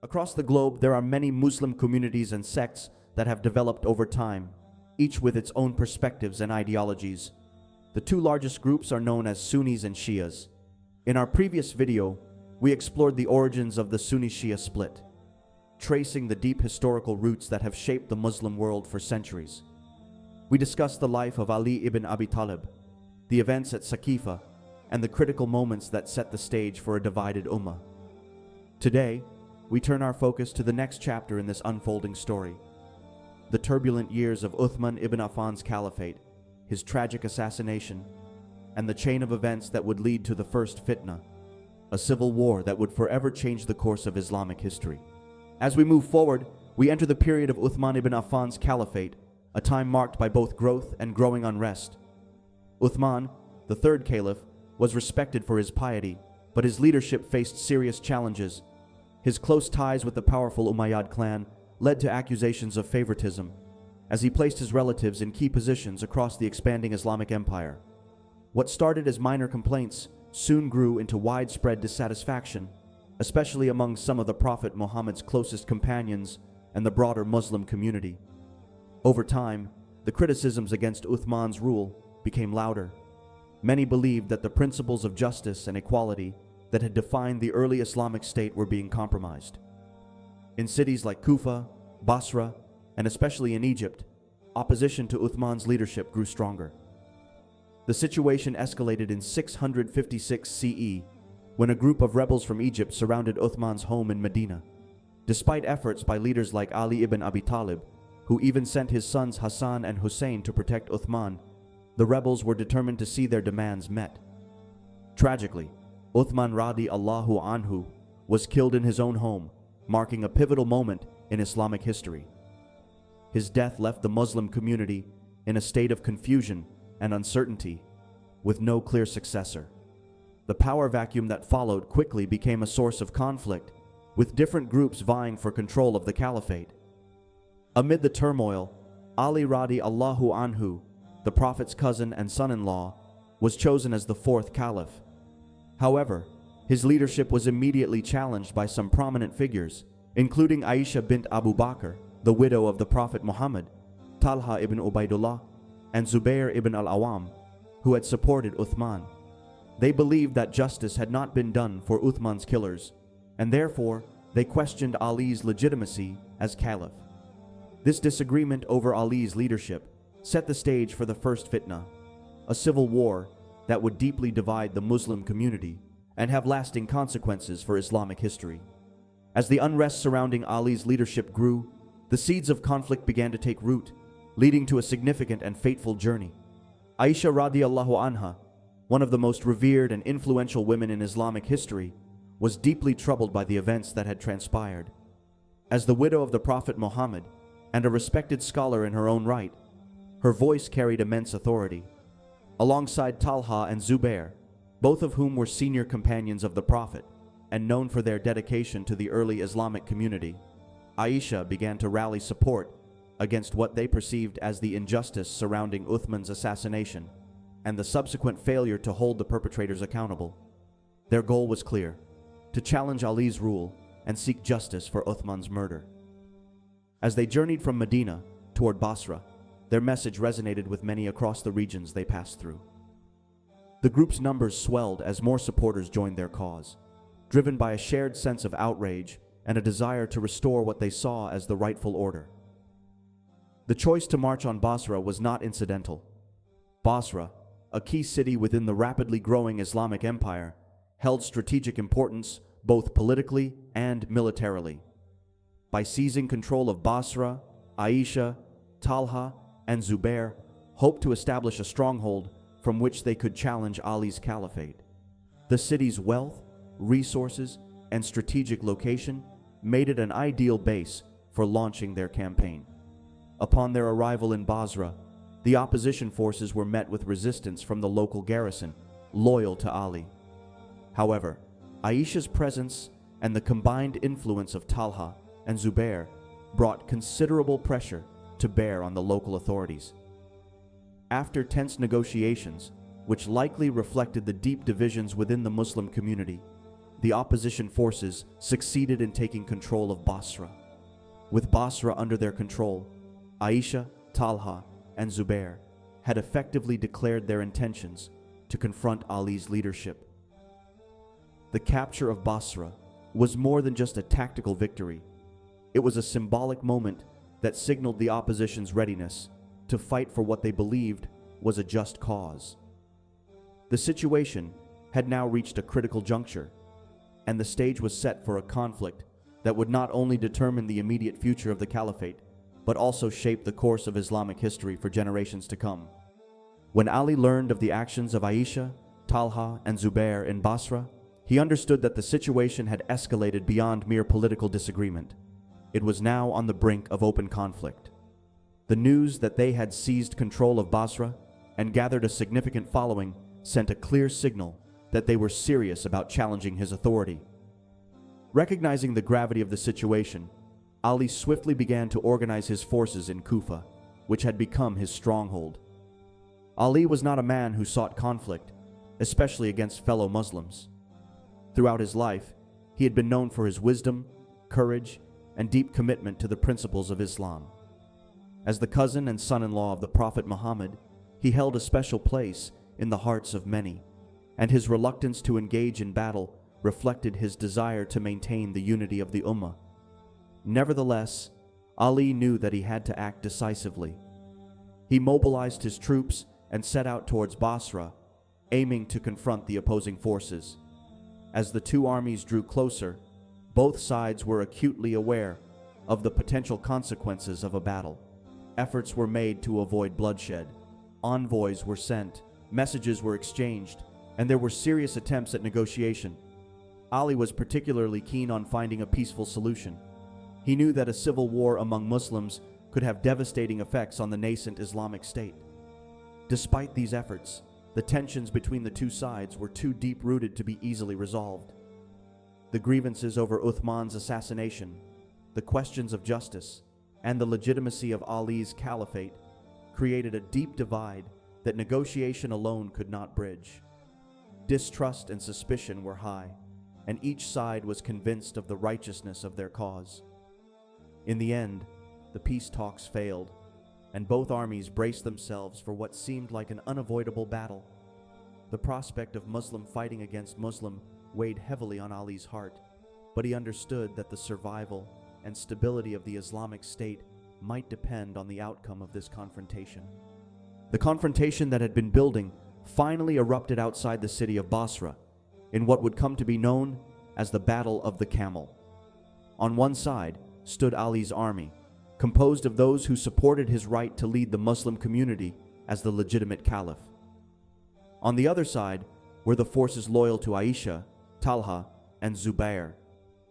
Across the globe, there are many Muslim communities and sects that have developed over time, each with its own perspectives and ideologies. The two largest groups are known as Sunnis and Shias. In our previous video, we explored the origins of the Sunni-Shia split, tracing the deep historical roots that have shaped the Muslim world for centuries. We discussed the life of Ali ibn Abi Talib, the events at Saqifa, and the critical moments that set the stage for a divided ummah. Today, we turn our focus to the next chapter in this unfolding story, the turbulent years of Uthman ibn Affan's caliphate, his tragic assassination, and the chain of events that would lead to the First Fitna, a civil war that would forever change the course of Islamic history. As we move forward, we enter the period of Uthman ibn Affan's caliphate, a time marked by both growth and growing unrest. Uthman, the third caliph, was respected for his piety, but his leadership faced serious challenges. His close ties with the powerful Umayyad clan led to accusations of favoritism, as he placed his relatives in key positions across the expanding Islamic empire. What started as minor complaints soon grew into widespread dissatisfaction, especially among some of the Prophet Muhammad's closest companions and the broader Muslim community. Over time, the criticisms against Uthman's rule became louder. Many believed that the principles of justice and equality that had defined the early Islamic state were being compromised. In cities like Kufa, Basra, and especially in Egypt, opposition to Uthman's leadership grew stronger. The situation escalated in 656 CE, when a group of rebels from Egypt surrounded Uthman's home in Medina. Despite efforts by leaders like Ali ibn Abi Talib, who even sent his sons Hassan and Hussein to protect Uthman, the rebels were determined to see their demands met. Tragically, Uthman radiallahu anhu was killed in his own home, marking a pivotal moment in Islamic history. His death left the Muslim community in a state of confusion and uncertainty, with no clear successor. The power vacuum that followed quickly became a source of conflict, with different groups vying for control of the caliphate. Amid the turmoil, Ali radiallahu anhu, the Prophet's cousin and son-in-law, was chosen as the fourth caliph. However, his leadership was immediately challenged by some prominent figures, including Aisha bint Abu Bakr, the widow of the Prophet Muhammad, Talha ibn Ubaydullah, and Zubair ibn al-Awam, who had supported Uthman. They believed that justice had not been done for Uthman's killers, and therefore they questioned Ali's legitimacy as caliph. This disagreement over Ali's leadership set the stage for the First Fitna, a civil war that would deeply divide the Muslim community and have lasting consequences for Islamic history. As the unrest surrounding Ali's leadership grew, the seeds of conflict began to take root, leading to a significant and fateful journey. Aisha radiallahu anha, one of the most revered and influential women in Islamic history, was deeply troubled by the events that had transpired. As the widow of the Prophet Muhammad and a respected scholar in her own right, her voice carried immense authority. Alongside Talha and Zubair, both of whom were senior companions of the Prophet and known for their dedication to the early Islamic community, Aisha began to rally support against what they perceived as the injustice surrounding Uthman's assassination and the subsequent failure to hold the perpetrators accountable. Their goal was clear: to challenge Ali's rule and seek justice for Uthman's murder. As they journeyed from Medina toward Basra, their message resonated with many across the regions they passed through. The group's numbers swelled as more supporters joined their cause, driven by a shared sense of outrage and a desire to restore what they saw as the rightful order. The choice to march on Basra was not incidental. Basra, a key city within the rapidly growing Islamic empire, held strategic importance both politically and militarily. By seizing control of Basra, Aisha, Talha, and Zubair hoped to establish a stronghold from which they could challenge Ali's caliphate. The city's wealth, resources, and strategic location made it an ideal base for launching their campaign. Upon their arrival in Basra, the opposition forces were met with resistance from the local garrison, loyal to Ali. However, Aisha's presence and the combined influence of Talha and Zubair brought considerable pressure to bear on the local authorities. After tense negotiations, which likely reflected the deep divisions within the Muslim community, the opposition forces succeeded in taking control of Basra. With Basra under their control, Aisha, Talha, and Zubair had effectively declared their intentions to confront Ali's leadership. The capture of Basra was more than just a tactical victory. It was a symbolic moment that signaled the opposition's readiness to fight for what they believed was a just cause. The situation had now reached a critical juncture, and the stage was set for a conflict that would not only determine the immediate future of the caliphate, but also shape the course of Islamic history for generations to come. When Ali learned of the actions of Aisha, Talha, and Zubair in Basra, he understood that the situation had escalated beyond mere political disagreement. It was now on the brink of open conflict. The news that they had seized control of Basra and gathered a significant following sent a clear signal that they were serious about challenging his authority. Recognizing the gravity of the situation, Ali swiftly began to organize his forces in Kufa, which had become his stronghold. Ali was not a man who sought conflict, especially against fellow Muslims. Throughout his life, he had been known for his wisdom, courage, and deep commitment to the principles of Islam. As the cousin and son-in-law of the Prophet Muhammad, he held a special place in the hearts of many, and his reluctance to engage in battle reflected his desire to maintain the unity of the Ummah. Nevertheless, Ali knew that he had to act decisively. He mobilized his troops and set out towards Basra, aiming to confront the opposing forces. As the two armies drew closer, both sides were acutely aware of the potential consequences of a battle. Efforts were made to avoid bloodshed. Envoys were sent, messages were exchanged, and there were serious attempts at negotiation. Ali was particularly keen on finding a peaceful solution. He knew that a civil war among Muslims could have devastating effects on the nascent Islamic State. Despite these efforts, the tensions between the two sides were too deep-rooted to be easily resolved. The grievances over Uthman's assassination, the questions of justice, and the legitimacy of Ali's caliphate created a deep divide that negotiation alone could not bridge. Distrust and suspicion were high, and each side was convinced of the righteousness of their cause. In the end, the peace talks failed, and both armies braced themselves for what seemed like an unavoidable battle. The prospect of Muslim fighting against Muslim weighed heavily on Ali's heart, but he understood that the survival and stability of the Islamic State might depend on the outcome of this confrontation. The confrontation that had been building finally erupted outside the city of Basra, in what would come to be known as the Battle of the Camel. On one side stood Ali's army, composed of those who supported his right to lead the Muslim community as the legitimate caliph. On the other side were the forces loyal to Aisha, Talha, and Zubair,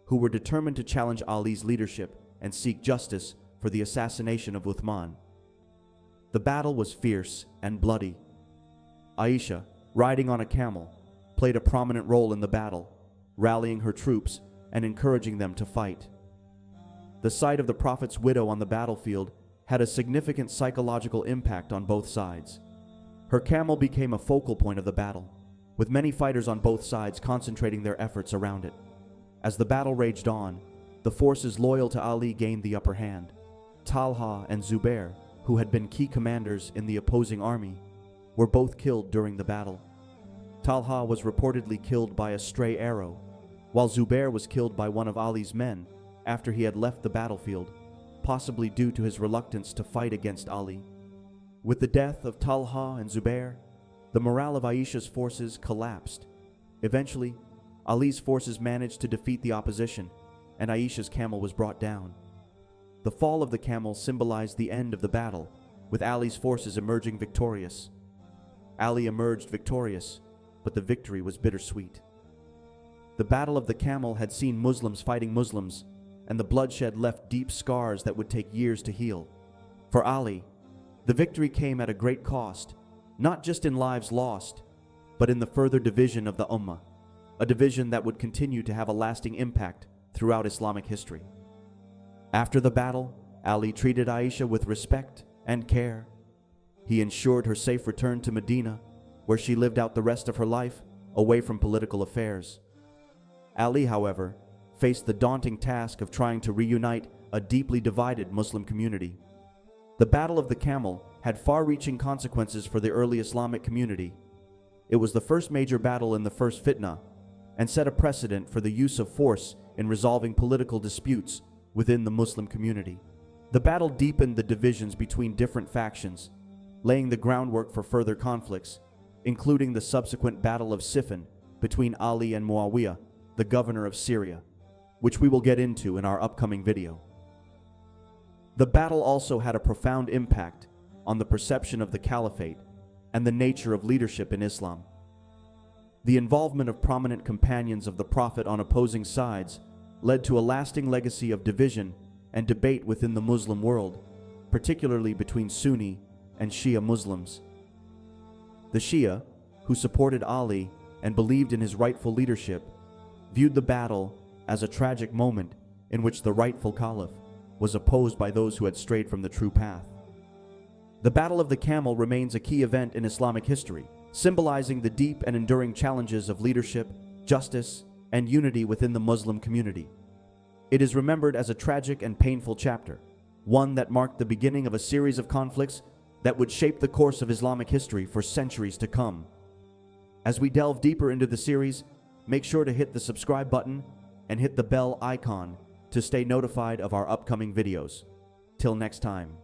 who were determined to challenge Ali's leadership and seek justice for the assassination of Uthman. The battle was fierce and bloody. Aisha, riding on a camel, played a prominent role in the battle, rallying her troops and encouraging them to fight. The sight of the Prophet's widow on the battlefield had a significant psychological impact on both sides. Her camel became a focal point of the battle, with many fighters on both sides concentrating their efforts around it. As the battle raged on, the forces loyal to Ali gained the upper hand. Talha and Zubair, who had been key commanders in the opposing army, were both killed during the battle. Talha was reportedly killed by a stray arrow, while Zubair was killed by one of Ali's men after he had left the battlefield, possibly due to his reluctance to fight against Ali. With the death of Talha and Zubair, the morale of Aisha's forces collapsed. Eventually, Ali's forces managed to defeat the opposition, and Aisha's camel was brought down. The fall of the camel symbolized the end of the battle, with Ali's forces emerging victorious. Ali emerged victorious, but the victory was bittersweet. The Battle of the Camel had seen Muslims fighting Muslims, and the bloodshed left deep scars that would take years to heal. For Ali, the victory came at a great cost, not just in lives lost, but in the further division of the Ummah, a division that would continue to have a lasting impact throughout Islamic history. After the battle, Ali treated Aisha with respect and care. He ensured her safe return to Medina, where she lived out the rest of her life away from political affairs. Ali, however, faced the daunting task of trying to reunite a deeply divided Muslim community. The Battle of the Camel had far-reaching consequences for the early Islamic community. It was the first major battle in the First Fitna and set a precedent for the use of force in resolving political disputes within the Muslim community. The battle deepened the divisions between different factions, laying the groundwork for further conflicts, including the subsequent Battle of Siffin between Ali and Muawiyah, the governor of Syria, which we will get into in our upcoming video. The battle also had a profound impact on the perception of the caliphate and the nature of leadership in Islam. The involvement of prominent companions of the Prophet on opposing sides led to a lasting legacy of division and debate within the Muslim world, particularly between Sunni and Shia Muslims. The Shia, who supported Ali and believed in his rightful leadership, viewed the battle as a tragic moment in which the rightful caliph was opposed by those who had strayed from the true path. The Battle of the Camel remains a key event in Islamic history, symbolizing the deep and enduring challenges of leadership, justice, and unity within the Muslim community. It is remembered as a tragic and painful chapter, one that marked the beginning of a series of conflicts that would shape the course of Islamic history for centuries to come. As we delve deeper into the series, make sure to hit the subscribe button and hit the bell icon to stay notified of our upcoming videos. Till next time.